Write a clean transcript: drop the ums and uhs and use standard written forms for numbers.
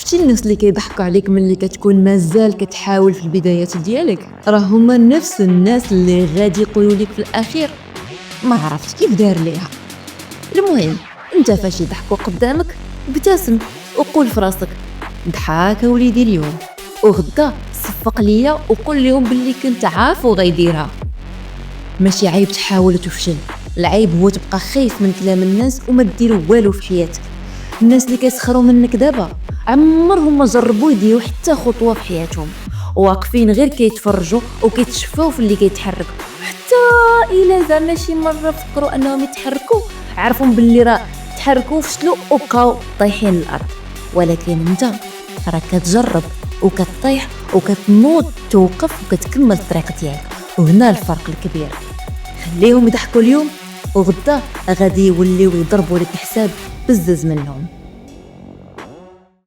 شفتي الناس اللي كيضحكوا عليك ملي كتكون مازال كتحاول في البدايات ديالك؟ راه هما نفس الناس اللي غادي يقولوا لك في الاخير ما عرفت كيف دار ليها. المهم انت فاش يضحكوا قدامك ابتسم وقول في راسك ضحك وليدي اليوم، وغدا صفق ليا وقول لهم باللي كنت عارف وغيديرها. ماشي عيب تحاول وتفشل، العيب هو تبقى خايف من كلام الناس وما ديروا والو في حياتك. الناس اللي كيسخروا منك دابا عمرهم ما جربوا يديروا حتى خطوه في حياتهم، واقفين غير كيتفرجوا وكيتشفاو في اللي كيتحرك. حتى الا زعما شي مره فكروا انهم يتحركوا عرفوا باللي راه تحركوا وفشلوا وبقاو طايحين الارض. ولكن انت راك كتجرب وكتطيح وكتنوض توقف وكتكمل الطريق ديالك، وهنا الفرق الكبير. خليهم يضحكوا اليوم وغدا غادي يوليو يضربوا لك حساب بزز منهم.